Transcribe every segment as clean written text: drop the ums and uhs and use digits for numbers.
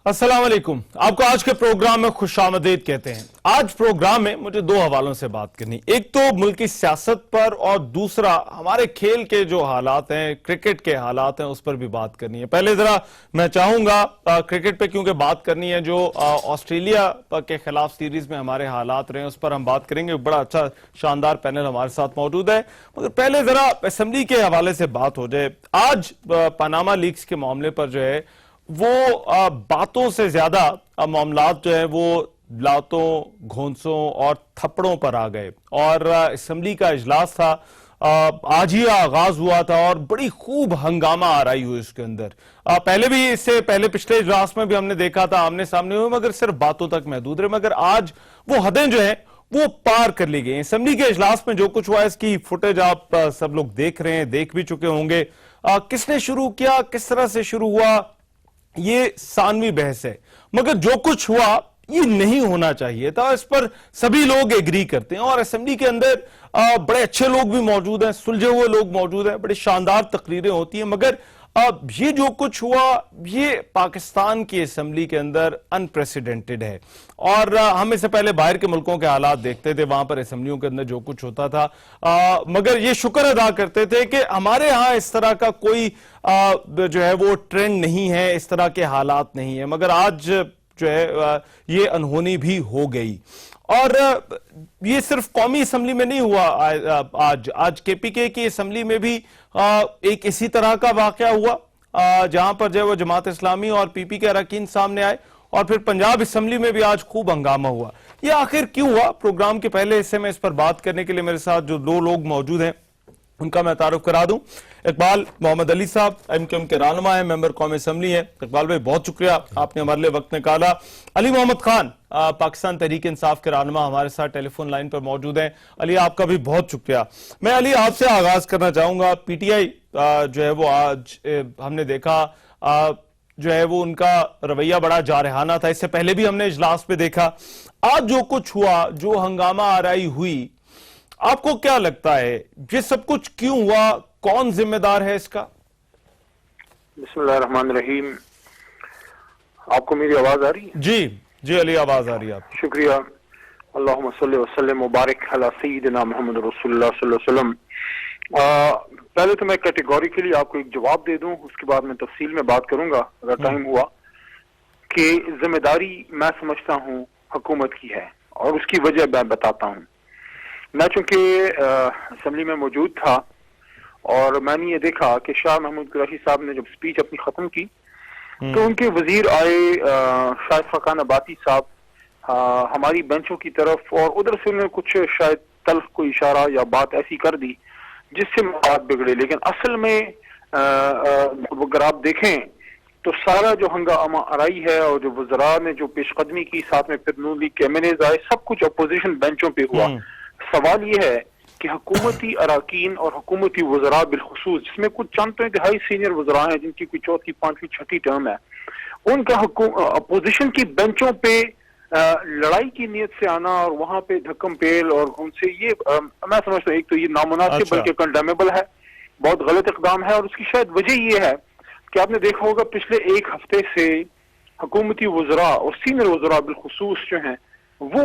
अस्सलाम वालेकुम। आपको आज के प्रोग्राम में खुशामदीद कहते हैं। आज प्रोग्राम में मुझे दो हवालों से बात करनी, एक तो मुल्क की सियासत पर और दूसरा हमारे खेल के जो हालात हैं, क्रिकेट के हालात हैं, उस पर भी बात करनी है। पहले जरा मैं चाहूंगा क्रिकेट पे क्योंकि बात करनी है, जो ऑस्ट्रेलिया के खिलाफ सीरीज में हमारे हालात रहे हैं उस पर हम बात करेंगे। बड़ा अच्छा शानदार पैनल हमारे साथ मौजूद है, मगर पहले जरा असेंबली के हवाले से बात हो जाए। आज पनामा लीक्स के मामले पर जो है वो बातों से ज्यादा मामलात जो है वो लातों, घोंसों और थप्पड़ों पर आ गए और असेंबली का इजलास था। आज ही आगाज हुआ था और बड़ी खूब हंगामा आ रही हुई उसके अंदर। पहले भी, इससे पहले पिछले इजलास में भी हमने देखा था आमने सामने हुए, मगर सिर्फ बातों तक महदूद रहे। मगर आज वो हदें जो है वो पार कर ली गई। असेंबली के इजलास में जो कुछ हुआ इसकी फुटेज आप सब लोग देख रहे हैं, देख भी चुके होंगे। किसने शुरू किया, किस तरह से शुरू हुआ, ये सानवी बहस है। मगर जो कुछ हुआ ये नहीं होना चाहिए था, इस पर सभी लोग एग्री करते हैं। और असेंबली के अंदर बड़े अच्छे लोग भी मौजूद हैं, सुलझे हुए लोग मौजूद हैं, बड़ी शानदार तकरीरें होती हैं। मगर ये जो कुछ हुआ ये पाकिस्तान की असेंबली के अंदर अनप्रेसिडेंटेड है। और हम इससे पहले बाहर के मुल्कों के हालात देखते थे, वहां पर असेंबलियों के अंदर जो कुछ होता था, मगर ये शुक्र अदा करते थे कि हमारे यहां इस तरह का कोई जो है वो ट्रेंड नहीं है, इस तरह के हालात नहीं है। मगर आज जो है ये अनहोनी भी हो गई। और ये सिर्फ कौमी असेंबली में नहीं हुआ, आज केपीके की असेंबली में भी एक इसी तरह का वाकया हुआ, जहां पर जो है वो जमात इस्लामी और पीपी के अरकान सामने आए। और फिर पंजाब असेंबली में भी आज खूब हंगामा हुआ। ये आखिर क्यों हुआ? प्रोग्राम के पहले हिस्से में इस पर बात करने के लिए मेरे साथ जो दो लोग मौजूद हैं उनका मैं तारुफ करा दूं। इकबाल मोहम्मद अली साहब एमक्यूएम के रहनुमा है, मेंबर कौमी असेंबली है। इकबाल भाई बहुत शुक्रिया, आपने हमारे लिए वक्त निकाला। अली मोहम्मद खान पाकिस्तान तहरीक इंसाफ के रहनुमा हमारे साथ टेलीफोन लाइन पर मौजूद हैं। अली आपका भी बहुत शुक्रिया। मैं अली आपसे आगाज करना चाहूंगा। पीटीआई जो है वो आज हमने देखा जो है वो उनका रवैया बड़ा जारहाना था। इससे पहले भी हमने इजलास पे देखा। आज जो कुछ हुआ, जो हंगामा आराई हुई, आपको क्या लगता है ये सब कुछ क्यों हुआ? कौन जिम्मेदार है इसका? बिस्मिल्लाहिर्रहमानिर्रहीम। आपको मेरी आवाज आ रही है? जी जी अली, आवाज आ रही है आपकी। शुक्रिया। अल्लाहुम्मा सल्ली व सल्लिम मुबारक अला सय्यिदिना मुहम्मद रसूलुल्लाह सल्लल्लाहु अलैहि वसल्लम। पहले तो मैं कैटेगोरिकली आपको एक जवाब दे दूं, उसके बाद मैं तफसील में बात करूंगा अगर टाइम हुआ, कि जिम्मेदारी मैं समझता हूं हुकूमत की है और उसकी वजह मैं बताता हूं। मैं चूंकि असेंबली में मौजूद था और मैंने ये देखा कि शाह महमूद कुरैशी साहब ने जब स्पीच अपनी खत्म की तो उनके वजीर आए शायद फकान अबाती साहब हमारी बेंचों की तरफ, और उधर से उन्होंने कुछ शायद तल्ख को इशारा या बात ऐसी कर दी जिससे बात बिगड़े। लेकिन असल में अगर आप देखें तो सारा जो हंगामा आराई है और जो वज़रा ने जो पेशकदमी की, साथ में फिर नून लीग के एमएनएज़ आए, सब कुछ अपोजिशन बेंचों पे हुआ। सवाल यह है कि हुकूमती अराकीन और हुकूमती वज़रा बिलखुसूस, जिसमें कुछ चंद तो इंतहाई सीनियर वज़रा हैं जिनकी कोई चौथी, पांचवी, छठी टर्म है, उनका अपोजिशन की बेंचों पे लड़ाई की नीयत से आना और वहां पे धक्कम पेल और उनसे ये मैं समझता हूँ एक तो ये नामुनासिब बल्कि कंडेमेबल है, बहुत गलत इकदाम है। और उसकी शायद वजह ये है कि आपने देखा होगा पिछले एक हफ्ते से हुकूमती वज़रा और सीनियर वज़रा बिलखुसूस जो हैं वो,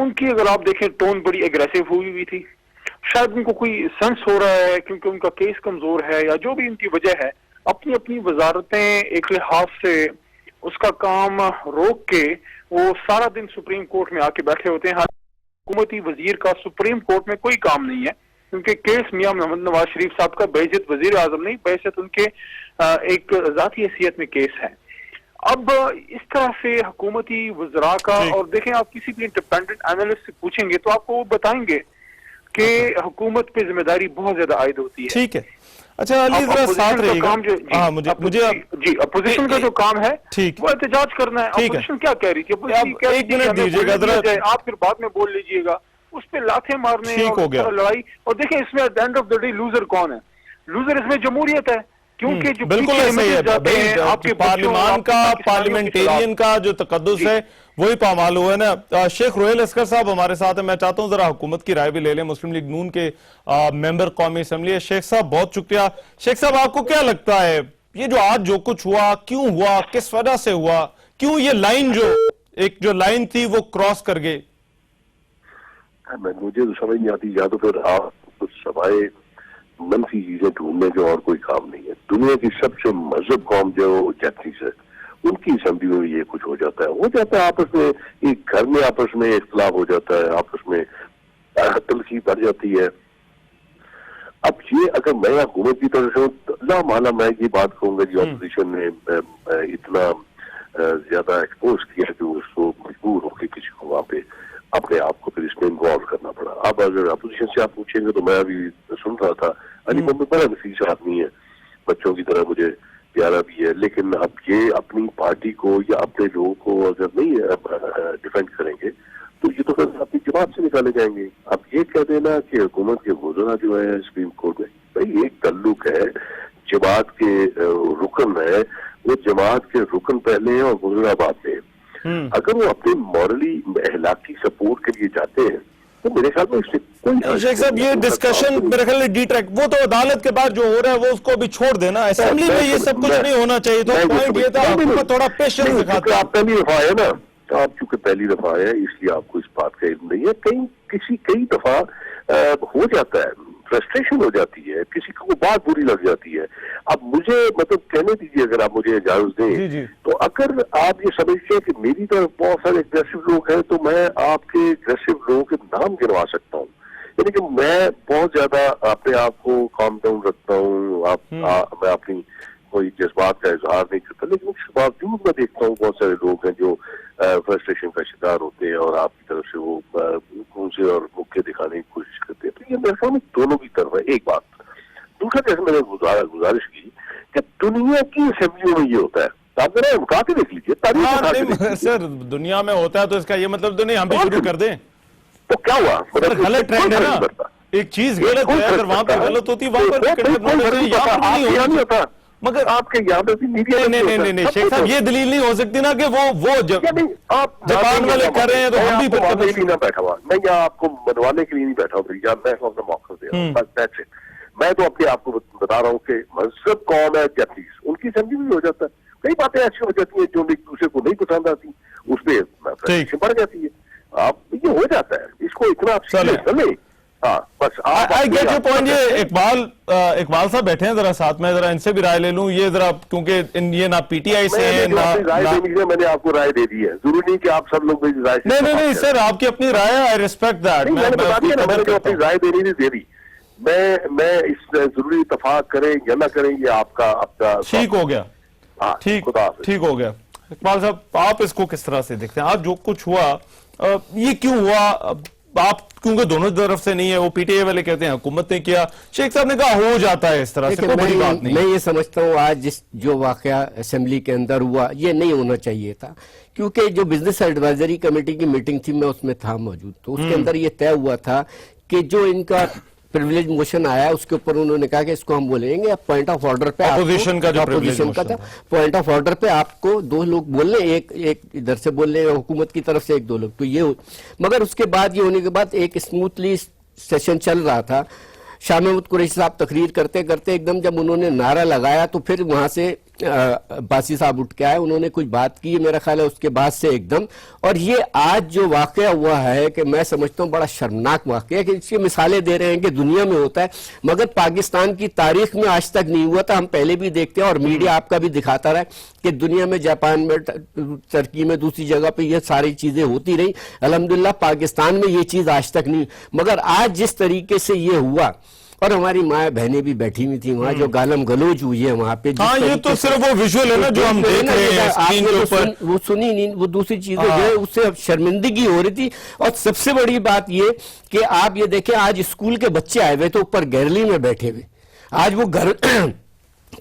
उनकी अगर आप देखें टोन बड़ी एग्रेसिव हुई थी। शायद उनको कोई सेंस हो रहा है क्योंकि उनका केस कमजोर है या जो भी उनकी वजह है, अपनी अपनी वजारतें एक लिहाज से उसका काम रोक के वो सारा दिन सुप्रीम कोर्ट में आके बैठे होते हैं। हुकूमती वजीर का सुप्रीम कोर्ट में कोई काम नहीं है क्योंकि केस मियां मोहम्मद नवाज शरीफ साहब का बेइज्जत वजीर आजम नहीं, बेइज्जत उनके एक जाती हैसियत में केस है। अब इस तरह से हुकूमती वज़रा का, और देखें आप किसी भी इंडिपेंडेंट एनालिस्ट से पूछेंगे तो आपको वो बताएंगे कि हुकूमत पे जिम्मेदारी बहुत ज्यादा आयद होती है। ठीक है, अच्छा अली जरा साथ रहिएगा। जी अपोजिशन का जो काम है वो एहतजाज करना है। अपोजिशन क्या कह रही थी? एक मिनट दीजिएगा, आप फिर बाद में बोल लीजिएगा। उस पर लाथे मारने और लड़ाई, और देखें इसमें at the end of the day loser कौन है? लूजर इसमें जमहूरियत है, क्योंकि जो बिल्कुल सही है, आपके पार्लियामान का, पार्लियामेंटेरियन का जो तकद्दुस है वही पामाल हुआ है ना। शेख रोहेल अस्कर साहब हमारे साथ है, मैं चाहता हूं जरा हुकूमत की राय भी ले लें। मुस्लिम लीग नून के मेंबर कौमी असेंबली है। शेख साहब बहुत शुक्रिया। शेख साहब आपको क्या लगता है ये जो आज जो कुछ हुआ क्यों हुआ, किस वजह से हुआ, क्यों ये लाइन जो लाइन थी वो क्रॉस कर गए? मुझे तो समझ नहीं आती, या तो फिर आप कुछ सवाए मनफी चीजें ढूंढने के और कोई काम नहीं है। दुनिया की सबसे मजहब कौम जो जैपनीज है, उनकी असेंबली में ये कुछ हो जाता है आपस में, एक घर में आपस में इख्तलाफ हो जाता है, आपस में तलखी बढ़ जाती है। अब ये अगर मैं हुकूमत की तरफ से अल्लाह माला मैं ये बात कहूंगा कि ऑपोजिशन ने इतना ज्यादा एक्सपोज किया कि उसको मजबूर होकर किसी को वहां पे अपने आप को फिर इसमें इन्वॉल्व करना पड़ा। अब अगर अपोजिशन से आप पूछेंगे तो मैं अभी सुन रहा था, अली मोहम्मद बड़ा नफीस आदमी है, बच्चों की तरह मुझे प्यारा भी है, लेकिन अब ये अपनी पार्टी को या अपने लोगों को अगर नहीं डिफेंड करेंगे तो ये तो फिर अपनी जमात से निकाले जाएंगे। अब ये कह देना कि हुकूमत के गुजरा जो है सुप्रीम कोर्ट में, भाई एक तल्लुक है, जमात के रुकन है, वो जमात के रुकन पहले हैं और गुजरा बाद में। अगर वो अपने मॉरली अहलाकी सपोर्ट के लिए जाते हैं तो मेरे ख्याल में इससे कोई शेख साहब ये डिस्कशन मेरे ख्याल में डिट्रैक्ट, वो तो अदालत के बाद जो हो रहा है वो उसको अभी छोड़ देना, असेंबली में ये सब कुछ नहीं होना चाहिए। तो पॉइंट ये था हुकूमत थोड़ा पेशेंस दिखाता है। आप पहली दफा है ना, तो आप चूंकि पहली दफा है इसलिए आपको इस बात का इल्म नहीं है। कई दफा हो जाता है, फ्रस्ट्रेशन हो जाती है, किसी को बात बुरी लग जाती है। अब मुझे मतलब कहने दीजिए, अगर आप मुझे इजाजत दें, तो अगर आप ये समझते हैं कि मेरी तरफ बहुत सारे एग्रेसिव लोग हैं तो मैं आपके एग्रेसिव लोगों के नाम गिनवा सकता हूँ, यानी कि मैं बहुत ज्यादा अपने आप को काम डाउन रखता हूँ। मैं अपनी कोई जज्बात का इजहार नहीं करता, लेकिन उसके बावजूद मैं देखता हूँ बहुत सारे लोग हैं जो फ्रस्ट्रेशन का शिकार होते हैं और आपकी तरफ से वो गूंजे और मुक्के दिखाने की कोशिश करते हैं। तो ये मेरे ख्याल में दोनों की तरफ है, एक बात। दूसरा, जैसे मैंने गुजारिश की कि दुनिया की असेंबलियों में ये होता है, आप जरा उठा के देख लीजिए। सर दुनिया में होता है तो इसका ये मतलब तो नहीं हम भी शुरू कर दें तो क्या हुआ? गलत ट्रेंड है ना, एक चीज गलत है, अगर वहां पर गलत होती है वहां पर नहीं होता, मगर आपके यहाँ पे भी मीडिया नहीं शेख साहब ये दलील नहीं हो सकती ना कि वो आप जापान वाले कर रहे हैं तो हम भी ना बैठा हुआ, मैं यहाँ आपको मनवाने के लिए नहीं बैठा हूँ, या मैं अपना मौका दे रहा हूँ, बस दैट्स इट। मैं तो अपने आप को बता रहा हूँ कि मजहब कौन है जैपनीज, उनकी असेंबली भी हो जाता है। कई बातें ऐसी हो जाती है जो एक दूसरे को नहीं पसंद आती, उस पर बढ़ जाती है। आप ये हो जाता है, इसको इतना नहीं। हाँ, बस आई गेट योर पॉइंट। ये इकबाल साहब बैठे हैं, जरा साथ में जरा इनसे भी राय ले लूं, ये जरा क्योंकि ये ना पीटीआई से है ना राय देनी है, मैंने आपको राय दे दी है, जरूरी नहीं कि आप सब लोग मेरी राय नहीं सर, आपकी अपनी राय है, आई रिस्पेक्ट दैट। मैंने जो अपनी राय देनी थी दे दी। मैं इस जरूरी इत्तेफाक करें या ना करें ये आपका ठीक हो गया। हाँ, ठीक हो गया। इकबाल साहब आप इसको किस तरह से देखते हैं? आज जो कुछ हुआ ये क्यों हुआ? आप क्योंकि दोनों तरफ से नहीं है, वो पीटीआई वाले कहते हैं हुकूमत ने किया, शेख साहब ने कहा हो जाता है इस तरह से, कोई बड़ी बात नहीं। मैं ये समझता हूँ आज जो वाकया असेंबली के अंदर हुआ ये नहीं होना चाहिए था, क्योंकि जो बिजनेस एडवाइजरी कमेटी की मीटिंग थी मैं उसमें था मौजूद, तो उसके अंदर ये तय हुआ था कि जो इनका प्रिविलेज मोशन आया उसके ऊपर उन्होंने कहा कि इसको हम बोलेंगे पॉइंट ऑफ ऑर्डर पे, अपोजिशन का जो अपोजिशन का था, पॉइंट ऑफ ऑर्डर पे आपको दो लोग बोल रहे, एक इधर से बोल रहे हुकूमत की तरफ से एक दो लोग, तो ये मगर उसके बाद ये होने के बाद एक स्मूथली सेशन चल रहा था। शाह महमूद कुरैशी साहब तकरीर करते करते एकदम जब उन्होंने नारा लगाया तो फिर वहां से बासी साहब उठ के आए, उन्होंने कुछ बात की मेरा ख्याल है उसके बाद से एकदम। और ये आज जो वाकया हुआ है कि मैं समझता हूँ बड़ा शर्मनाक वाकया है कि इसकी मिसालें दे रहे हैं कि दुनिया में होता है, मगर पाकिस्तान की तारीख में आज तक नहीं हुआ था। हम पहले भी देखते हैं और मीडिया आपका भी दिखाता रहा कि दुनिया में, जापान में, टर्की में, दूसरी जगह पे ये सारी चीजें होती रही। अल्हम्दुलिल्लाह पाकिस्तान में ये चीज आज तक नहीं, मगर आज जिस तरीके से ये हुआ और हमारी माँ बहनें भी बैठी हुई थी वहाँ, जो गालम गलोच हुई है वहाँ पे। हाँ, ये तो सिर्फ वो विजुअल है ना जो हम देख रहे हैं स्क्रीन के ऊपर, वो सुनी नहीं, वो दूसरी चीजें जो है उससे अब शर्मिंदगी हो रही थी। और सबसे बड़ी बात ये कि आप ये देखें आज स्कूल के बच्चे आए हुए तो ऊपर गैलरी में बैठे हुए, आज वो घर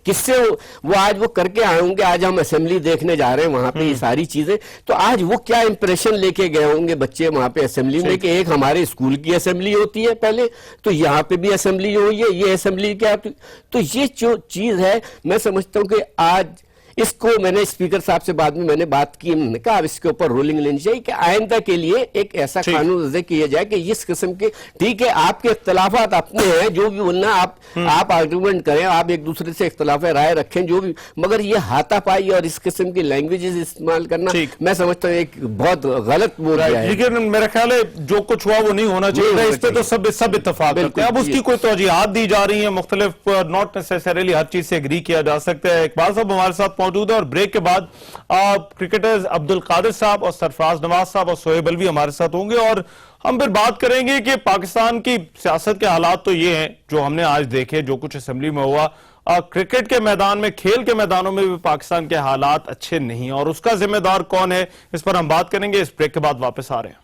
किससे वो आज वो करके आए होंगे, आज हम असेंबली देखने जा रहे हैं वहां पे ये सारी चीजें, तो आज वो क्या इंप्रेशन लेके गए होंगे बच्चे वहां पे असेंबली में कि एक हमारे स्कूल की असेंबली होती है पहले, तो यहाँ पे भी असेंबली हुई है, ये असेंबली क्या। तो ये जो चीज है मैं समझता हूँ कि आज इसको मैंने स्पीकर साहब से बाद में मैंने बात की, उन्होंने कहा अब इसके ऊपर रूलिंग लेनी चाहिए कि आइंदा के लिए एक ऐसा कानून वज़े किया जाए कि इस किस्म के, ठीक है आपके इख्तलाफात अपने हैं, जो भी बोलना आप आर्गूमेंट करें, आप एक दूसरे से इख्तलाफ राय रखें जो भी, मगर ये हाथापाई और इस किस्म की लैंग्वेजेस इस्तेमाल करना मैं समझता हूँ एक बहुत गलत बोल है। लेकिन मेरा ख्याल है जो कुछ हुआ वो नहीं होना चाहिए, इस पे तो सब इत्तेफाक करते हैं। अब उसकी कोई तौजीहात दी जा रही है मुख्तलिफ, नॉट नेसेसरीली हर चीज से एग्री किया जा सकता है। इकबाल साहब हमारे साथ मौजूद है और ब्रेक के बाद क्रिकेटर्स अब्दुल कादिर साहब और सरफराज नवाज साहब और सोहेब अलवी हमारे साथ होंगे और हम फिर बात करेंगे कि पाकिस्तान की सियासत के हालात तो ये हैं जो हमने आज देखे, जो कुछ असेंबली में हुआ, क्रिकेट के मैदान में, खेल के मैदानों में भी पाकिस्तान के हालात अच्छे नहीं और उसका जिम्मेदार कौन है, इस पर हम बात करेंगे। इस ब्रेक के बाद वापस आ रहे हैं।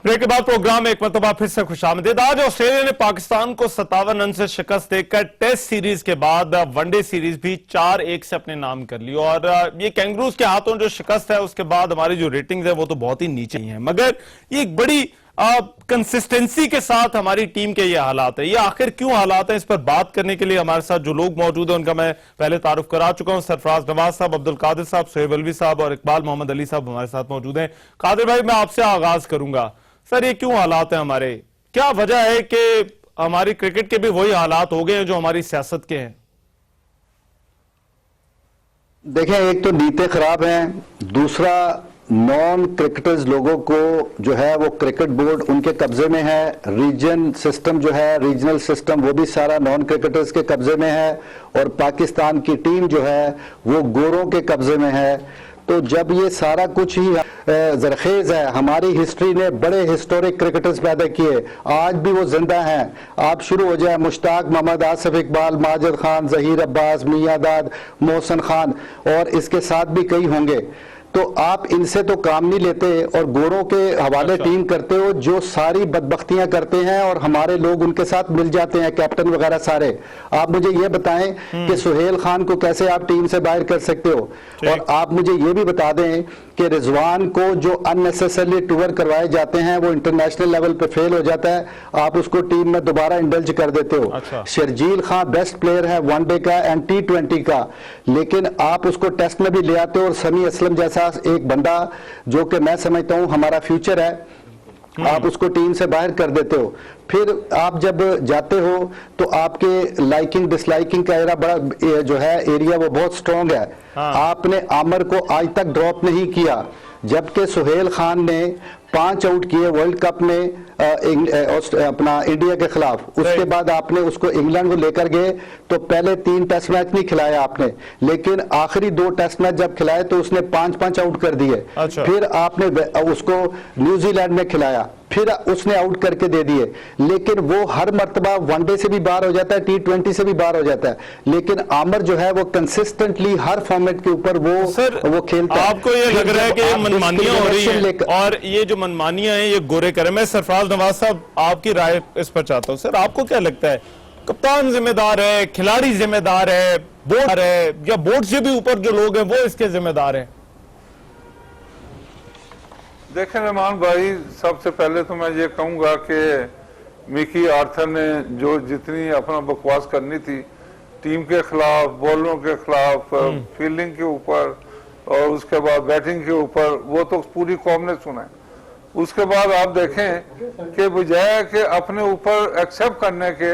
ब्रेक के बाद प्रोग्राम में एक मरतबा फिर से खुशामदीद। आज ऑस्ट्रेलिया ने पाकिस्तान को 57 रन से शिकस्त देकर टेस्ट सीरीज के बाद वनडे सीरीज भी 4-1 से अपने नाम कर ली और ये कैंगरूज के हाथों जो शिकस्त है उसके बाद हमारी जो रेटिंग्स है वो तो बहुत ही नीचे ही है, मगर ये एक बड़ी कंसिस्टेंसी के साथ हमारी टीम के ये हालात है। ये आखिर क्यों हालात है, इस पर बात करने के लिए हमारे साथ जो लोग मौजूद हैं उनका मैं पहले तारुफ करा चुका हूं। सरफराज नवाज साहब, अब्दुल कादिर साहब, सोहेब अलवी साहब और इकबाल मोहम्मद अली साहब हमारे साथ मौजूद हैं। कादिर भाई, मैं आपसे आगाज करूंगा। सर, ये क्यों हालात है हमारे, क्या वजह है कि हमारी क्रिकेट के भी वही हालात हो गए हैं जो हमारी सियासत के हैं? देखें, एक तो नीयतें खराब हैं, दूसरा नॉन क्रिकेटर्स लोगों को जो है वो क्रिकेट बोर्ड उनके कब्जे में है, रीजन सिस्टम जो है, रीजनल सिस्टम वो भी सारा नॉन क्रिकेटर्स के कब्जे में है और पाकिस्तान की टीम जो है वो गोरों के कब्जे में है। तो जब ये सारा कुछ ही जरखेज है, हमारी हिस्ट्री ने बड़े हिस्टोरिक क्रिकेटर्स पैदा किए, आज भी वो जिंदा हैं। आप शुरू हो जाए मुश्ताक मोहम्मद, आसिफ इकबाल, माजिद खान, जहीर अब्बास, मियादाद, मोहसन खान और इसके साथ भी कई होंगे। तो आप इनसे तो काम नहीं लेते और गोरों के हवाले टीम करते हो जो सारी बदबख्तियां करते हैं और हमारे लोग उनके साथ मिल जाते हैं, कैप्टन वगैरह सारे। आप मुझे ये बताएं कि सुहेल खान को कैसे आप टीम से बाहर कर सकते हो, और आप मुझे ये भी बता दें कि रिजवान को जो अननेसेसरली टूर करवाए जाते हैं वो इंटरनेशनल लेवल पे फेल हो जाता है, आप उसको टीम में दोबारा इंडल्ज कर देते हो। शर्जील खान बेस्ट प्लेयर है वनडे का एंड T20 का, लेकिन आप उसको टेस्ट में भी ले आते हो और समी असलम जैसा एक बंदा जो कि मैं समझता हूं हमारा फ्यूचर है, आप उसको टीम से बाहर कर देते हो। फिर आप जब जाते हो तो आपके लाइकिंग डिसलाइकिंग का एरा बड़ा जो है एरिया वो बहुत स्ट्रांग है। आपने आमर को आज तक ड्रॉप नहीं किया, जबकि सुहेल खान ने 5 आउट किए वर्ल्ड कप में अपना इंडिया के खिलाफ। उसके बाद आपने उसको इंग्लैंड को लेकर गए तो पहले 3 टेस्ट मैच नहीं खिलाया आपने, लेकिन आखिरी 2 टेस्ट मैच जब खिलाए तो उसने 5-5 आउट कर दिए। फिर आपने उसको न्यूजीलैंड में खिलाया, फिर उसने आउट करके दे दिए, लेकिन वो हर मर्तबा वनडे से भी बाहर हो जाता है, T20 से भी बाहर हो जाता है। लेकिन आमर जो है वो कंसिस्टेंटली हर फॉर्मेट के ऊपर वो खेलता है। आपको ये लग रहा है कि ये मनमानियां हो रही हैं और ये जो मनमानियां हैं ये गोरे करें? मैं सरफराज नवाज साहब आपकी राय इस पर चाहता हूं। सर, आपको क्या लगता है, कप्तान जिम्मेदार है, खिलाड़ी जिम्मेदार है, बोर्ड है, या बोर्ड से भी ऊपर जो लोग हैं वो इसके जिम्मेदार हैं? देखें रहमान भाई, सबसे पहले तो मैं ये कहूंगा कि मिकी आर्थर ने जो जितनी अपना बकवास करनी थी टीम के खिलाफ, बॉलरों के खिलाफ, फील्डिंग के ऊपर और उसके बाद बैटिंग के ऊपर, वो तो पूरी कौम ने सुना है। उसके बाद आप देखें कि बजाय कि अपने ऊपर एक्सेप्ट करने के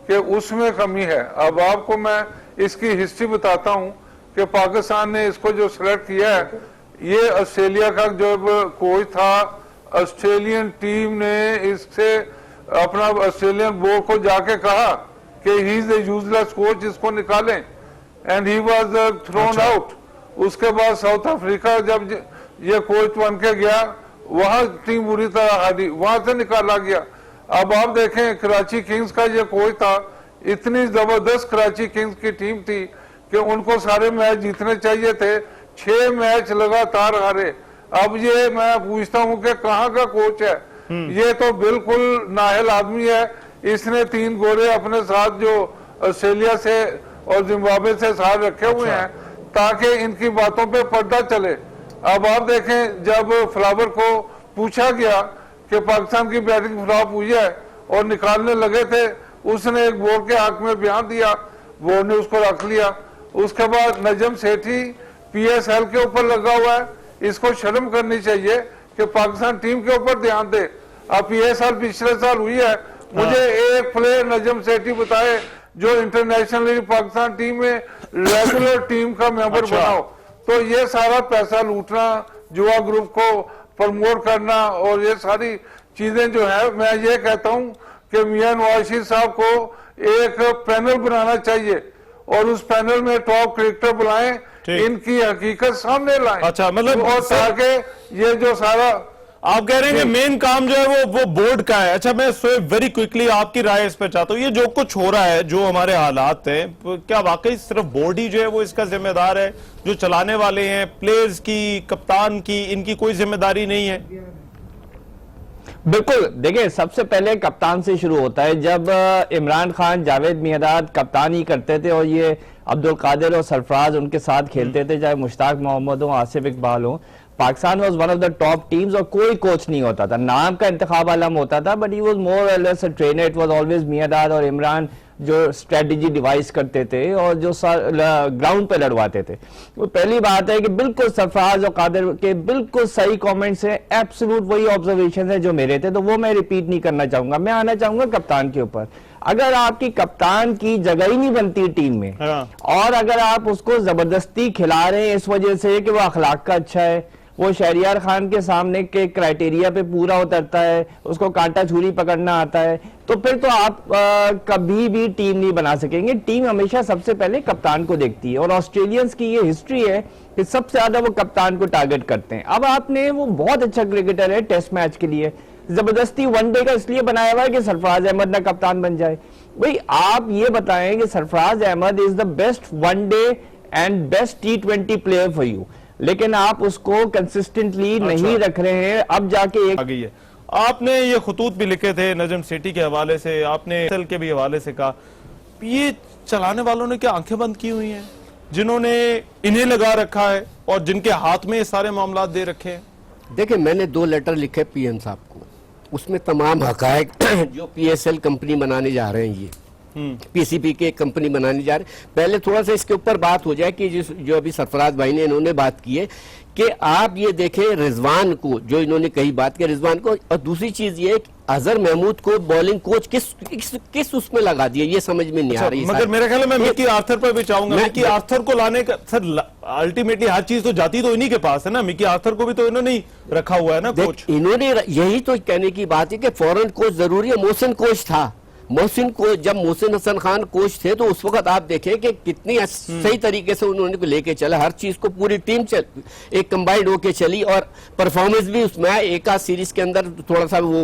कि उसमें कमी है। अब आपको मैं इसकी हिस्ट्री बताता हूं कि पाकिस्तान ने इसको जो सिलेक्ट किया है, ये ऑस्ट्रेलिया का जब कोच था, ऑस्ट्रेलियन टीम ने इससे अपना ऑस्ट्रेलियन बोर्ड को जाके कहा कि he is a useless coach, इसको निकालें, and he was thrown out. उसके बाद साउथ अफ्रीका जब ये कोच बन के गया, वहां टीम बुरी तरह हारी, वहां से निकाला गया। अब आप देखें कराची किंग्स का ये कोच था, इतनी जबरदस्त कराची किंग्स की टीम थी कि उनको सारे मैच जीतने चाहिए थे, 6 मैच लगातार हारे। अब ये मैं पूछता हूं कि कहां का कोच है? ये तो बिल्कुल नाअहल आदमी है। इसने 3 गोरे अपने साथ जो ऑस्ट्रेलिया से और जिम्बाब्वे से साथ रखे हुए हैं ताकि इनकी बातों पे पर्दा चले। अब आप देखें, जब फ्लावर को पूछा गया कि पाकिस्तान की बैटिंग फ्लॉप हुई है और निकालने लगे थे, उसने एक बोर्ड के हक में बयान दिया, बोर्ड ने उसको रख लिया। उसके बाद नजम सेठी PSL के ऊपर लगा हुआ है, इसको शर्म करनी चाहिए कि पाकिस्तान टीम के ऊपर ध्यान दे। अब PSL पिछले साल हुई है, मुझे एक प्लेयर नजम सेठी बताए जो इंटरनेशनल पाकिस्तान टीम में रेगुलर टीम का मेंबर बनाओ। तो ये सारा पैसा लूटना, जुआ ग्रुप को प्रमोट करना और ये सारी चीजें जो है, मैं ये कहता हूं कि मियां नवाज शरीफ साहब को एक पैनल बनाना चाहिए और उस पैनल में टॉप क्रिकेटर बुलाएं, इनकी हकीकत सामने लाएं। अच्छा, मतलब और ताकि ये जो सारा आप कह रहे हैं कि मेन काम जो है वो बोर्ड का है। अच्छा, मैं वेरी क्विकली आपकी राय इस पर चाहता हूँ। ये जो कुछ हो रहा है, जो हमारे हालात हैं, क्या वाकई सिर्फ बोर्ड ही जो है वो इसका जिम्मेदार है? जो चलाने वाले हैं, प्लेयर्स की, कप्तान की, इनकी कोई जिम्मेदारी नहीं है? बिल्कुल, देखिए सबसे पहले कप्तान से शुरू होता है। जब इमरान खान, जावेद मियांदाद कप्तानी करते थे और ये अब्दुल कादिर और सरफराज उनके साथ खेलते थे, चाहे मुश्ताक मोहम्मद हो, आसिफ इकबाल हो, Pakistan was one of the top teams और कोई कोच नहीं होता था। नाम का इंतखाब अलम होता था, बट ही वाज मोर और less a trainer. It was always Miandad और इमरान जो स्ट्रेटजी डिवाइस करते थे और जो ग्राउंड पे लड़वाते थे। वो पहली बात है कि बिल्कुल सरफराज और कादिर के बिल्कुल सही कमेंट्स हैं, एब्सोल्यूट वही ऑब्जर्वेशन है जो मेरे थे, तो वो मैं रिपीट नहीं करना चाहूंगा। मैं आना चाहूंगा कप्तान के ऊपर। अगर आपकी कप्तान की जगह ही नहीं बनती टीम में और अगर आप उसको जबरदस्ती खिला रहे हैं इस वजह से कि वो अखलाक का अच्छा है, वो शहरियार खान के सामने के क्राइटेरिया पे पूरा उतरता है, उसको कांटा छुरी पकड़ना आता है, तो फिर तो आप कभी भी टीम नहीं बना सकेंगे। टीम हमेशा सबसे पहले कप्तान को देखती है और ऑस्ट्रेलियंस की ये हिस्ट्री है कि सबसे ज्यादा वो कप्तान को टारगेट करते हैं। अब आपने, वो बहुत अच्छा क्रिकेटर है टेस्ट मैच के लिए, जबरदस्ती वनडे का इसलिए बनाया हुआ है कि सरफराज अहमद ना कप्तान बन जाए। भाई आप ये बताएं कि Sarfaraz Ahmed is the best one day and best T20 player for you, लेकिन आप उसको कंसिस्टेंटली नहीं रख रहे हैं। अब जाके एक आ गई है। आपने ये खुतूत भी लिखे थे नजम सेठी के हवाले से, आपने PSL के भी हवाले से कहा, ये चलाने वालों ने क्या आंखें बंद की हुई हैं, जिन्होंने इन्हें लगा रखा है और जिनके हाथ में ये सारे मामला दे रखे हैं? देखिए, मैंने 2 लेटर लिखे PM साहब को, उसमें तमाम हकायक जो PSL कंपनी बनाने जा रहे हैं, ये PCB के कंपनी बनाने जा रहे हैं। पहले थोड़ा सा इसके ऊपर बात हो जाए कि जो अभी सरफराज भाई ने इन्होंने बात की है कि आप ये देखें रिजवान को, जो इन्होंने कही बात की रिजवान को, और दूसरी चीज ये अजहर महमूद को बॉलिंग कोच किस उसमें लगा दिया, ये समझ में नहीं आ रही। मगर मेरे ख्याल में मिकी आर्थर पर भी चाहूंगा। मिकी आर्थर को लाने का सर, अल्टीमेटली हर चीज तो जाती तो इन्हीं के पास है ना। मिकी आर्थर को भी तो इन्होंने ही रखा हुआ है ना कोच। इन्होंने, यही तो कहने की बात है कि फॉरेन कोच जरूरी है। मोहसिन कोच था, मोहसिन को जब मोहसिन हसन खान कोच थे तो उस वक्त आप देखें कि कितनी सही तरीके से उन्होंने को लेके चला, हर चीज को पूरी टीम एक कंबाइंड होके चली और परफॉर्मेंस भी उसमें एक आध सीरीज के अंदर थोड़ा सा वो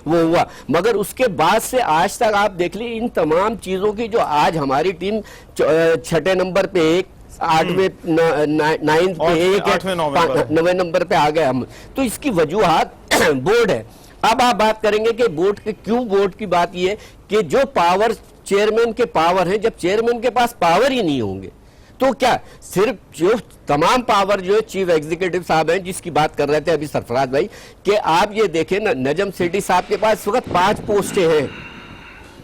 हुआ। मगर उसके बाद से आज तक आप देख ली इन तमाम चीजों की, जो आज हमारी टीम 6 नंबर पे 1, 8वें 9 पे 1, 9वें नंबर पे आ गए हम, तो इसकी वजूहात बोर्ड है। अब आप बात करेंगे कि बोर्ड के क्यों, बोर्ड की बात यह कि जो पावर चेयरमैन के पावर है, जब चेयरमैन के पास पावर ही नहीं होंगे तो क्या सिर्फ जो तमाम पावर जो चीफ एग्जीक्यूटिव साहब हैं, जिसकी बात कर रहे थे अभी सरफराज भाई, कि आप ये देखें ना, नजम सेठी साहब के पास इस वक्त 5 पोस्टें हैं।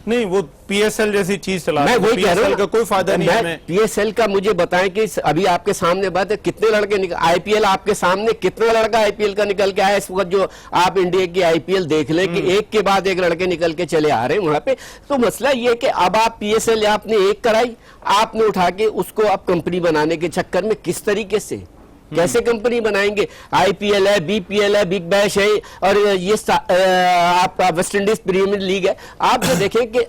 नहीं, वो PSL जैसी चीज चला, मैं वही कह रहा हूं, का कोई फायदा नहीं है। PSL का मुझे बताएं कि अभी आपके सामने बात है, कितने लड़के IPL आपके सामने, कितना लड़का IPL का निकल के आया इस वक्त, जो आप इंडिया की IPL देख लें कि एक के बाद एक लड़के निकल के चले आ रहे हैं वहां पे। तो मसला ये कि अब आप PSL आपने एक कराई, आपने उठा के उसको अब कंपनी बनाने के चक्कर में किस तरीके से, कैसे कंपनी बनाएंगे? IPL है, BPL है, बिग बैश है और ये आपका वेस्ट इंडीज प्रीमियर लीग है। आप जो देखें कि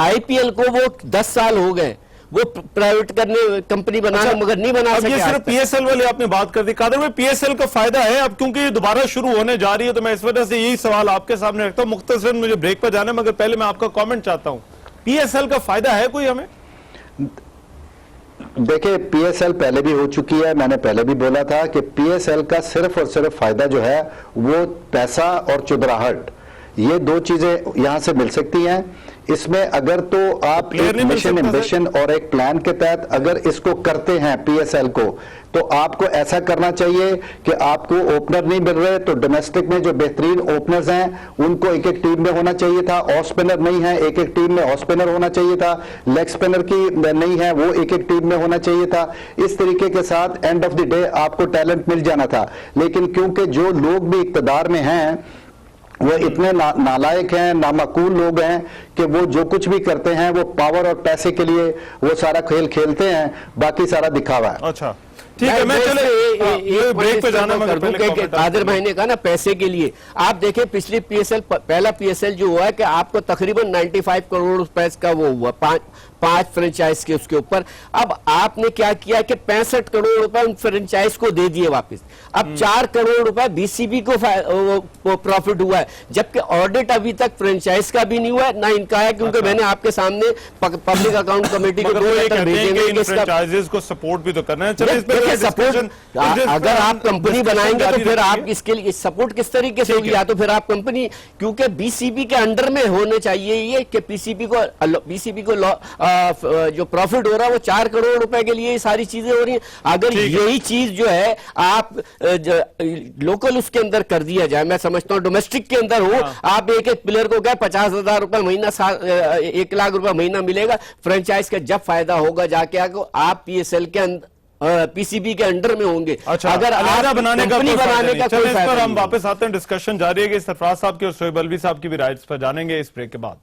IPL को वो 10 साल हो गए वो प्राइवेट करने, कंपनी बनाने, मगर नहीं बना सके। ये सिर्फ PSL वाली आपने बात कर दी कादर में, PSL का फायदा है अब, क्योंकि ये दोबारा शुरू होने जा रही है, तो मैं इस वजह से यही सवाल आपके सामने रखता हूं। मुख्तसरन मुझे ब्रेक पर जाना है, मगर पहले मैं आपका कॉमेंट चाहता हूं, PSL का फायदा है कोई हमें? देखिए, PSL पहले भी हो चुकी है, मैंने पहले भी बोला था कि PSL का सिर्फ और सिर्फ फायदा जो है वो पैसा और चुदराहट, ये 2 चीजें यहां से मिल सकती हैं। इसमें अगर तो आप player एक नहीं मिल मिशन सकता, एम्बिशन और एक प्लान के तहत अगर इसको करते हैं पीएसएल को, तो आपको ऐसा करना चाहिए कि आपको ओपनर नहीं मिल रहे तो डोमेस्टिक में जो बेहतरीन ओपनर्स हैं उनको एक एक टीम में होना चाहिए था। ऑफ स्पिनर नहीं है, एक एक टीम में ऑफ स्पिनर होना चाहिए था। लेग स्पिनर की नहीं है, वो एक एक टीम में होना चाहिए था। इस तरीके के साथ एंड ऑफ द डे आपको टैलेंट मिल जाना था। लेकिन क्योंकि जो लोग भी इक्तदार में हैं वो इतने नालायक हैं, नामाकूल लोग हैं कि वो जो कुछ भी करते हैं वो पावर और पैसे के लिए वो सारा खेल खेलते हैं, बाकी सारा दिखावा है। अच्छा ठीक है, मैं चले ब्रेक पे जाना मगर पहले comment कादिर भाई ने कहा ना पैसे के लिए, आप देखें पिछली पीएसएल पहला पीएसएल जो हुआ है कि आपको तकरीबन 95 करोड़ रुपए का वो हुआ पांच फ्रेंचाइज के उसके ऊपर। अब आपने क्या किया कि 65 करोड़ रुपए उन फ्रेंचाइज को दे दिए वापस। अब 4 करोड़ रुपए बीसीबी को प्रॉफिट हुआ है, जबकि ऑडिट अभी तक फ्रेंचाइज का भी नहीं हुआ है ना इनका है, क्योंकि मैंने आपके सामने पब्लिक अकाउंट कमेटी को फ्रेंचाइजेस को सपोर्ट भी तो करना है। चलिए इस पे सपोर्ट, अगर आप कंपनी बनाएंगे तो फिर आप इसके लिए सपोर्ट किस तरीके से होगी? या तो फिर आप कंपनी, क्योंकि बीसीबी के अंडर में होने चाहिए ये कि बीसीबी को जो प्रॉफिट हो रहा है वो 4 करोड़ रुपए के लिए सारी चीजें हो रही हैं। अगर यही चीज जो है आप लोकल उसके अंदर कर दिया जाए, मैं समझता हूं डोमेस्टिक के अंदर हो, आप एक एक प्लेयर को क्या 50,000 रुपए महीना, 1 लाख रुपए महीना मिलेगा, फ्रेंचाइज का जब फायदा होगा जाके आप पीएसएल के अंदर पीसीबी के अंडर में होंगे। अच्छा, अगर अलग बनाने का कोई फायदा नहीं। चलिए इस पर हम नहीं। वापस आते हैं, डिस्कशन जारी है कि सरफराज साहब की और शोएब अलवी साहब की भी राइट्स पर जानेंगे इस ब्रेक के बाद।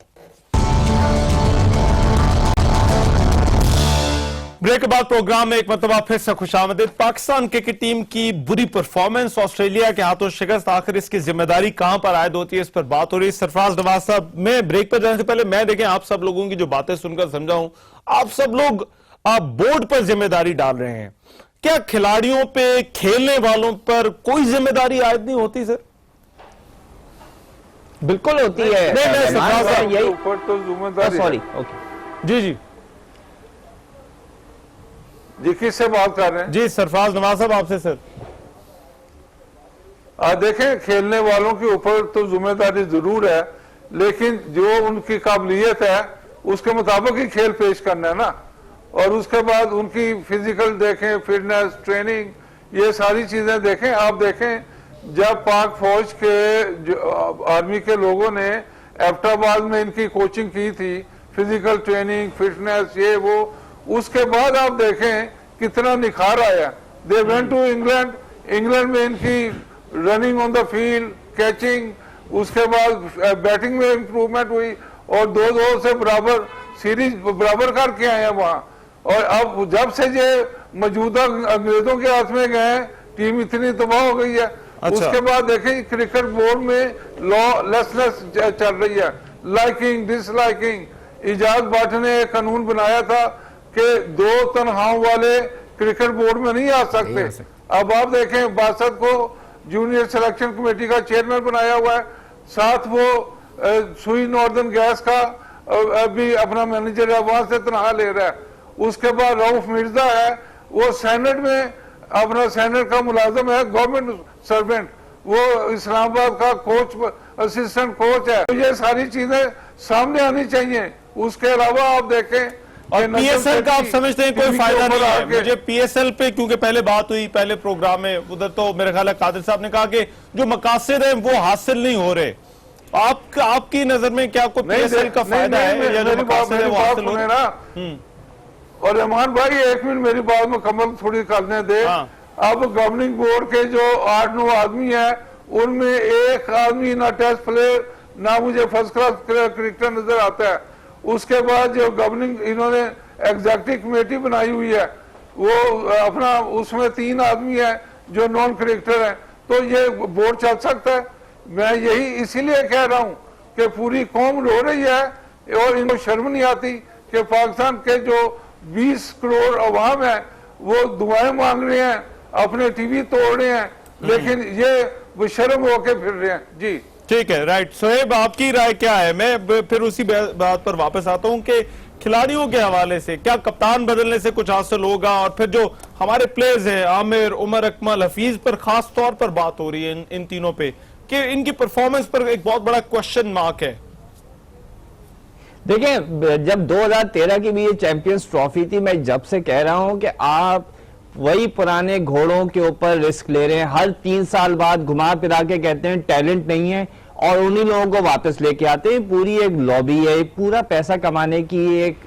ब्रेक के बाद प्रोग्राम में एक मरतबा फिर से खुशामदीद। पाकिस्तान क्रिकेट टीम की बुरी परफॉर्मेंस, ऑस्ट्रेलिया के हाथों शिकस्त, आखिर इसकी जिम्मेदारी कहां पर आयद होती है, इस पर बात हो रही है। सरफराज नवाज साहब, मैं ब्रेक पर जाने से पहले मैं देखें आप सब लोगों की जो बातें सुनकर समझाऊं, आप सब लोग आप बोर्ड पर जिम्मेदारी डाल रहे हैं, क्या खिलाड़ियों पे, खेलने वालों पर कोई जिम्मेदारी आयद नहीं होती सर? बिल्कुल होती है। यही ऊपर तो जिम्मेदारी। सॉरी, ओके जी जी जी, किससे बात कर रहे हैं? जी सरफराज नवाज साहब आपसे सर। देखें, खेलने वालों के ऊपर तो जिम्मेदारी जरूर है, लेकिन जो उनकी काबिलियत है उसके मुताबिक ही खेल पेश करना है ना। और उसके बाद उनकी फिजिकल देखें, फिटनेस, ट्रेनिंग, ये सारी चीजें देखें। आप देखें जब पाक फौज के आर्मी के लोगों ने एबटाबाद में इनकी कोचिंग की थी, फिजिकल ट्रेनिंग, फिटनेस, ये वो, उसके बाद आप देखें कितना निखार आया। They went to England, England में इनकी running on the field, catching, उसके बाद बैटिंग में इंप्रूवमेंट हुई और 2-2 से बराबर सीरीज बराबर करके आए हैं वहां। और अब जब से ये मौजूदा अंग्रेजों के हाथ में गए, टीम इतनी तबाह हो गई है। अच्छा। उसके बाद देखें क्रिकेट बोर्ड में लॉलेसनेस चल रही है, लाइकिंग, डिसलाइकिंग। इजाज भट्ट ने एक कानून बनाया था कि 2 तनख्वाहों वाले क्रिकेट बोर्ड में नहीं आ सकते। अब आप देखें बासत को जूनियर सिलेक्शन कमेटी का चेयरमैन बनाया हुआ है, साथ वो सुई नॉर्दर्न गैस का अभी अपना मैनेजर है, वहां से तनख्वाह ले रहा है। उसके बाद रऊफ मिर्जा है, वो सेनेट में अपना सेनेट का मुलाजम है, गवर्नमेंट सर्वेंट, वो इस्लामाबाद का कोच, असिस्टेंट कोच है। तो ये सारी चीजें सामने आनी चाहिए। उसके अलावा आप देखें और पीएसएल का आप समझते हैं कोई फायदा नहीं है। मुझे पीएसएल पे क्योंकि पहले बात हुई, पहले प्रोग्राम में उधर तो मेरे ख्याल है कादिर साहब ने कहा कि जो मकासद है वो हासिल नहीं हो रहे। आपकी नजर में क्या कोई पीएसएल का फायदा है या जो मकासद है वो हासिल हो रहे? और रहमान भाई एक मिनट मेरी बात मुकम्मल थोड़ी करने दे। अब गवर्निंग बोर्ड के जो 8-9 आदमी है, उनमें एक आदमी ना टेस्ट प्लेयर ना मुझे फर्स्ट क्लास क्रिकेटर नजर आता है। उसके बाद जो गवर्निंग इन्होंने एग्जीक्यूटिव कमेटी बनाई हुई है, वो अपना उसमें 3 आदमी है जो नॉन क्रिकेटर हैं। तो ये बोर्ड चल सकता है? मैं यही इसीलिए कह रहा हूं कि पूरी कौम रो रही है और इनको शर्म नहीं आती कि पाकिस्तान के जो 20 करोड़ अवाम है वो दुआएं मांग रहे हैं, अपने टीवी तोड़ रहे हैं, लेकिन ये बेशर्म होके फिर रहे हैं। जी ठीक है, राइट। शोएब आपकी राय क्या है? मैं फिर उसी बात पर वापस आता हूं कि खिलाड़ियों के हवाले से क्या कप्तान बदलने से कुछ हासिल होगा, और फिर जो हमारे प्लेयर्स हैं आमिर, उमर अकमल, हफीज पर खास तौर पर बात हो रही है इन तीनों पे कि इनकी परफॉर्मेंस पर एक बहुत बड़ा क्वेश्चन मार्क है। देखिए, जब 2013 की भी ये चैंपियंस ट्रॉफी थी, मैं जब से कह रहा हूं कि आप वही पुराने घोड़ों के ऊपर रिस्क ले रहे हैं। हर 3 साल बाद घुमा फिरा के कहते हैं टैलेंट नहीं है, और उन्हीं लोगों को वापस लेके आते हैं। पूरी एक लॉबी है, पूरा पैसा कमाने की एक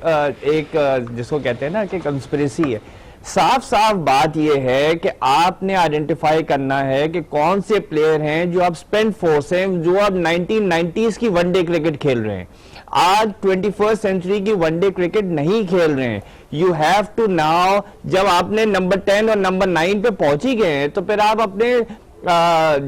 जिसको कहते हैं ना कि कंस्पिरेसी है। साफ साफ बात यह है कि आपने आइडेंटिफाई करना है कि कौन से प्लेयर हैं जो अब स्पेंड फोर्स हैं, जो अब 1990s की वनडे क्रिकेट खेल रहे हैं, आज 21st सेंचुरी की वनडे क्रिकेट नहीं खेल रहे हैं। यू हैव टू नाउ, जब आपने नंबर 10 और नंबर 9 पे पहुंच ही गए हैं, तो फिर आप अपने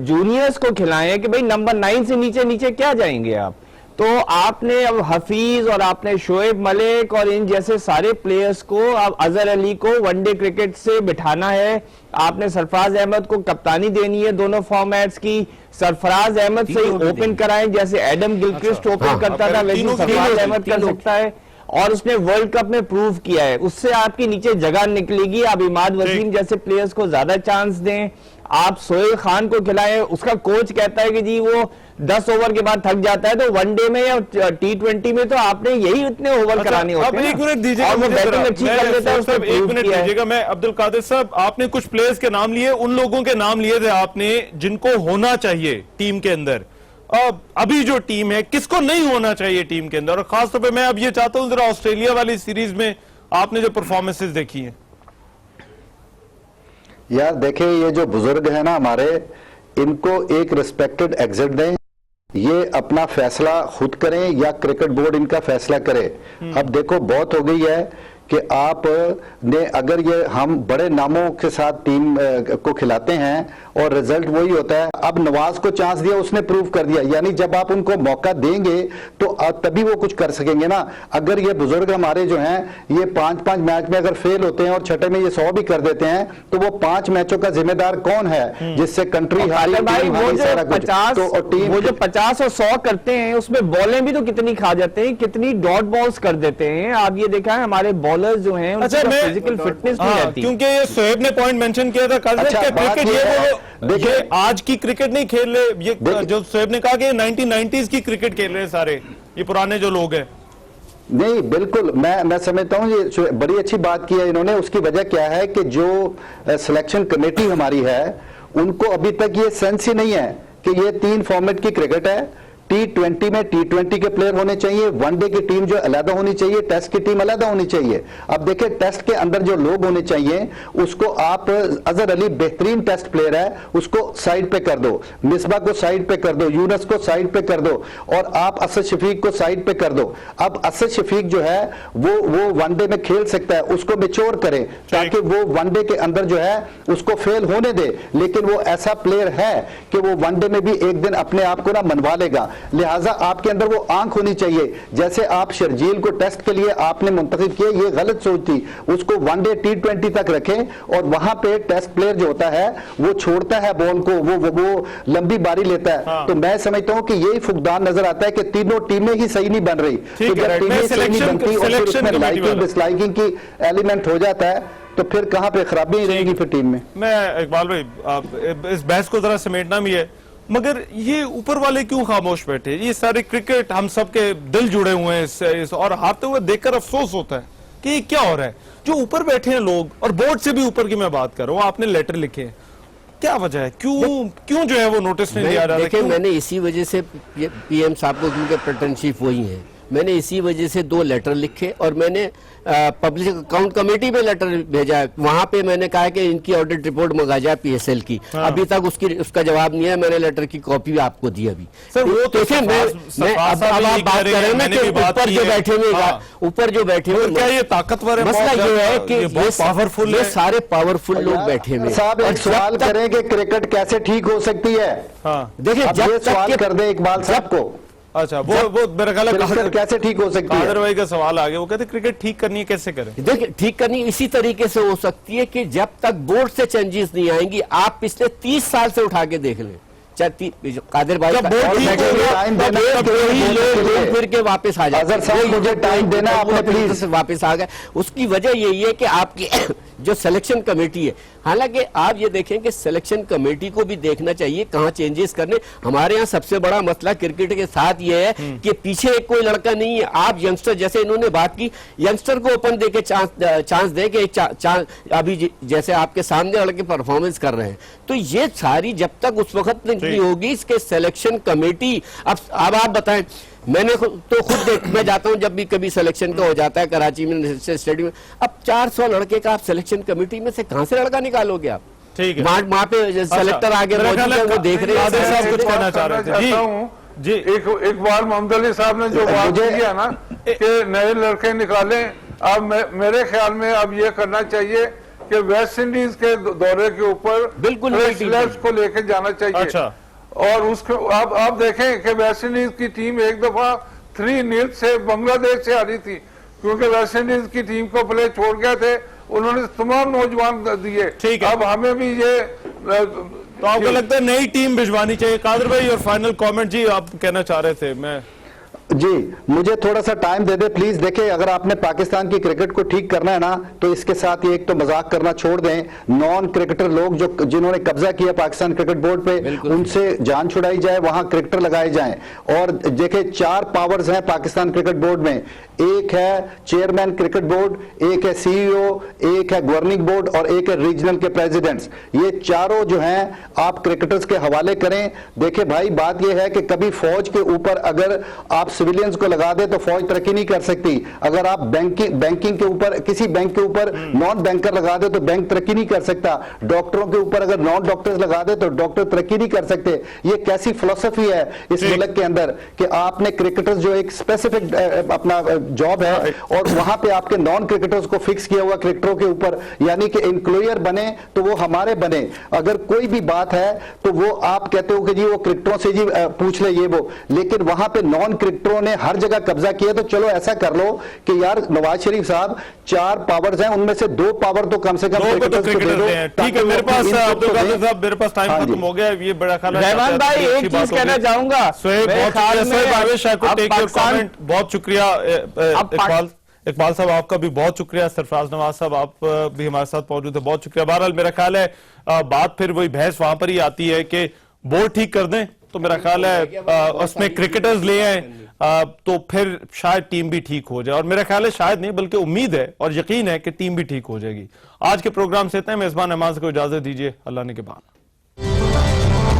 जूनियर्स को खिलाएं कि भाई नंबर 9 से नीचे नीचे क्या जाएंगे आप। तो आपने अब हफीज और आपने शोएब मलिक और इन जैसे सारे प्लेयर्स को, अब अजहर अली को वनडे क्रिकेट से बिठाना है। आपने सरफराज अहमद को कप्तानी देनी है दोनों फॉर्मेट्स की। सरफराज अहमद से ही ओपन कराएं, जैसे एडम गिलक्रिस्ट ओपन करता था वैसे सरफराज अहमद कर सकता है, और उसने वर्ल्ड कप में प्रूव किया है। उससे आपकी नीचे जगह निकलेगी। आप इमाद वसीम जैसे प्लेयर्स को ज्यादा चांस दें, आप सोहेल खान को खिलाएं। उसका कोच कहता है कि जी वो 10 ओवर के बाद थक जाता है, तो वनडे में या T20 में तो आपने यही इतने ओवर कराने होते हैं। एक मिनट दीजिएगा, वो बैटिंग अच्छी कर लेता है, उसने एक प्रूव मिनट किया है। दीजिएगा। मैं अब्दुल कादिर साहब, आपने कुछ प्लेयर्स के नाम लिए, उन लोगों के नाम लिए थे आपने जिनको होना चाहिए टीम के अंदर। अभी जो टीम है, किसको नहीं होना चाहिए टीम के अंदर? और खासतौर पे मैं अब ये चाहता हूं जरा ऑस्ट्रेलिया वाली सीरीज में आपने जो परफॉर्मेंसेस देखी हैं। यार देखिए, ये जो बुजुर्ग है ना हमारे, इनको एक रिस्पेक्टेड एग्जिट दें। ये अपना फैसला खुद करें या क्रिकेट बोर्ड इनका फैसला करे। अब देखो, बहुत हो गई है कि आप ने, अगर ये हम बड़े नामों के साथ टीम को खिलाते हैं और रिजल्ट वही होता है। अब नवाज को चांस दिया, उसने प्रूव कर दिया, यानी जब आप उनको मौका देंगे तो तभी वो कुछ कर सकेंगे ना। अगर ये बुजुर्ग हमारे जो हैं, ये 5-5 मैच में अगर फेल होते हैं और छठे में ये 100 भी कर देते हैं, तो वो 5 मैचों का जिम्मेदार कौन है जिससे कंट्री हारी, भाई टीम वो हारी, जो सारा कुछ। 50 तो और टीम वो जो 50 और 100 करते हैं, उसमें बॉलें भी तो कितनी खा जाते हैं, कितनी डॉट बॉल्स कर देते हैं। आप ये देखा है हमारे बॉलर्स जो हैं, अच्छा, उनकी फिजिकल फिटनेस नहीं रहती। क्योंकि ये शोएब ने पॉइंट मेंशन किया था कल, अच्छा, बात क्रिकेट ये है, ये देखिए, आज की क्रिकेट नहीं खेल रहे। ये जो शोएब ने कहा कि 1990s की क्रिकेट खेल रहे हैं सारे ये पुराने जो लोग हैं। नहीं, बिल्कुल मैं समझता हूं ये बड़ी अच्छी बात की है इन्होंने। उसकी वजह क्या है कि जो सिलेक्शन कमेटी हमारी है, उनको अभी तक ये सेंस ही नहीं है कि ये 3 फॉर्मेट की क्रिकेट है। T20 में T20 के प्लेयर होने चाहिए, वनडे की टीम जो अलग होनी चाहिए, टेस्ट की टीम अलग होनी चाहिए। अब देखिए, टेस्ट के अंदर जो लोग होने चाहिए, उसको आप, अजहर अली बेहतरीन टेस्ट प्लेयर है, उसको साइड पे कर दो, मिसबा को साइड पे कर दो, यूनस को साइड पे कर दो, और आप असद शफीक को साइड पे कर दो। अब असद शफीक जो है वो वनडे में खेल सकता है, उसको मेच्योर करें ताकि वो वनडे के अंदर जो है उसको फेल होने दे। लेकिन वो ऐसा प्लेयर है कि वो वनडे में भी एक दिन अपने आप को ना मनवा लेगा। लिहाजा आपके अंदर वो आंख होनी चाहिए। जैसे आप शर्जील को टेस्ट के लिए आपने मुंतखब किया, ये गलत सोच थी। उसको वनडे T20 तक रखें और वहां पे टेस्ट प्लेयर जो होता है वो छोड़ता है बॉल को, वो लंबी बारी लेता है। हाँ। तो मैं समझता हूं कि यही फुकदान नजर आता है कि तीनों टीमें ही सही नहीं बन रही। तो जब टीमें सही नहीं बनती और फिर उसमें लाइकिंग डिसलाइकिंग की एलिमेंट हो जाता है, तो फिर कहां पे खराबी रहेगी फिर टीम में। मैं इकबाल भाई, इस बहस को जरा समेटना भी है, मगर ये ऊपर वाले क्यों खामोश बैठे? ये सारे क्रिकेट, हम सबके दिल जुड़े हुए हैं इससे, और हारते हुए देखकर अफसोस होता है कि ये क्या हो रहा है। जो ऊपर बैठे हैं लोग, और बोर्ड से भी ऊपर की मैं बात कर रहा हूँ, आपने लेटर लिखे हैं, क्या वजह है? क्यों जो है वो नोटिस नहीं लिया जा रहा? देखिए, मैंने इसी वजह से PM साहब को, क्योंकि प्रिटेंडर चीफ वही है, मैंने इसी वजह से 2 लेटर लिखे और मैंने पब्लिक अकाउंट कमेटी में लेटर भेजा। वहां पे मैंने कहा कि इनकी ऑडिट रिपोर्ट मंगा जाए PSL की। हाँ। अभी तक उसका जवाब नहीं है। मैंने लेटर की कॉपी आपको दी अभी। सर, वो तो देखिए, मैं अब आप बात कर रहे हैं ना कि ऊपर जो बैठे हुए, ऊपर जो बैठे हुए, क्या ये ताकतवर है? मसला ये है कि ये पावरफुल, ये सारे पावरफुल लोग बैठे हुए। साहब, एक सवाल करें कि क्रिकेट कैसे ठीक हो सकती है? देखिए, जब ये सवाल कर दे इकबाल साहब को। अच्छा, वो मेरा ख्याल है कैसे ठीक हो सकती है? कादर भाई का सवाल आ गया, वो कहते क्रिकेट ठीक करनी है, कैसे करें? देखिए, ठीक करनी इसी तरीके से हो सकती है कि जब तक बोर्ड से चेंजेस नहीं आएंगी, आप पिछले 30 साल से उठा के देख लें, कादिर भाई जब बोर्ड ठीक बैठे होगा, हुए, टाइम देना, एक दो ही लोग घूम फिर के वापस आ जाते अजहर साहब, मुझे टाइम देना आपने प्लीज। से वापस आ गए। उसकी वजह यही है कि आपकी जो सिलेक्शन कमेटी है, हालांकि आप ये देखें कि सिलेक्शन कमेटी को भी देखना चाहिए कहां चेंजेस करने। हमारे यहाँ सबसे बड़ा मसला क्रिकेट के साथ ये है कि पीछे कोई लड़का नहीं है। आप यंगस्टर, जैसे इन्होंने बात की, यंगस्टर को ओपन देके चांस दे के अभी जैसे आपके सामने लड़के परफॉर्मेंस कर रहे हैं, तो ये सारी जब तक उस वक्त नहीं होगी इसके सिलेक्शन कमेटी। अब आप बताएं, मैंने तो खुद मैं जाता हूं जब भी कभी सिलेक्शन का हो जाता है कराची में स्टेडियम में, अब 400 लड़के का आप सिलेक्शन कमेटी में से कहां से लड़का निकालोगे आप? ठीक है, वहां पे सेलेक्टर आगे मेरा ख्याल मौजूद है, है वो देख रहे हैं। कादिर साहब कुछ कहना चाह रहे थे। जी, जी। एक बार मोहम्मद अली साहब ने जो बात की है ना कि नए लड़के निकालें, अब मेरे ख्याल में अब ये करना चाहिए कि वेस्ट इंडीज के दौरे के ऊपर बिल्कुल को लेके जाना चाहिए। अच्छा। और उसको आप देखें कि वेस्ट इंडीज की टीम एक दफा 3-0 से बांग्लादेश से हारी थी, क्योंकि वेस्ट इंडीज की टीम को प्ले छोड़ गए थे, उन्होंने तमाम नौजवान दिए। ठीक है, अब हमें भी ये तो आपको लगता है नई टीम भिजवानी चाहिए? कादिर भाई, और फाइनल कमेंट जी, आप कहना चाह रहे थे। मैं जी, मुझे थोड़ा सा टाइम दे दे प्लीज। देखिए, अगर आपने पाकिस्तान की क्रिकेट को ठीक करना है ना, तो इसके साथ ये एक तो मजाक करना छोड़ दें। नॉन क्रिकेटर लोग जो जिन्होंने कब्जा किया पाकिस्तान क्रिकेट बोर्ड पे, उनसे जान छुड़ाई जाए, वहां क्रिकेटर लगाए जाएं। और देखिए, 4 पावर्स हैं पाकिस्तान क्रिकेट बोर्ड में। एक है चेयरमैन क्रिकेट बोर्ड, एक है सीईओ, एक है गवर्निंग बोर्ड और एक है रीजनल के प्रेसिडेंट्स। ये चारों जो हैं आप क्रिकेटर्स के हवाले करें। देखिए भाई, बात यह है कि कभी फौज के ऊपर अगर आप सिविलियंस को लगा दे तो फौज तरक्की नहीं कर सकती। अगर आप बैंकिंग के ऊपर, किसी बैंक के ऊपर नॉन बैंकर लगा दे तो बैंक तरक्की नहीं कर सकता। डॉक्टरों के ऊपर अगर नॉन डॉक्टर्स लगा दे तो डॉक्टर तरक्की नहीं कर सकते। ये कैसी फिलॉसफी है इस मुल्क के अंदर कि आपने क्रिकेटर्स जो एक स्पेसिफिक अपना जॉब है और वहां पे आपके नॉन क्रिकेटर्स को फिक्स किया हुआ क्रिकेटरों के ऊपर, यानी कि इंक्लूयर बने तो वो हमारे बने। अगर कोई भी बात है तो वो आप कहते हो कि जी वो क्रिकेटरों से जी पूछ ले ये वो, लेकिन वहां पे नॉन क्रिकेटरों ने हर जगह कब्जा किया। तो चलो ऐसा कर लो कि यार नवाज शरीफ साहब, 4 पावर्स हैं, उनमें से 2 पावर तो कम से कम क्रिकेटर्स को दे दो। ठीक है, मेरे पास अब्दुल कादिर साहब, मेरे पास टाइम खत्म हो गया। ये बड़ा ख्याल है रहमान भाई, एक चीज कहना चाहूंगा। बहुत शुक्रिया इकबाल साहब, आपका भी बहुत शुक्रिया। सरफराज नवाज साहब, आप भी हमारे साथ मौजूद है, बहुत शुक्रिया। बहरहाल मेरा ख्याल है बात फिर वही बहस वहां पर ही आती है कि बोर्ड ठीक कर दें, तो मेरा ख्याल है उसमें क्रिकेटर्स ले आए तो फिर शायद टीम भी ठीक हो जाए। और मेरा ख्याल है शायद नहीं बल्कि उम्मीद है और यकीन है कि टीम भी ठीक हो जाएगी। आज के प्रोग्राम से इतना, मेजबान रहमान को इजाजत दीजिए। अल्लाह ने के बाद।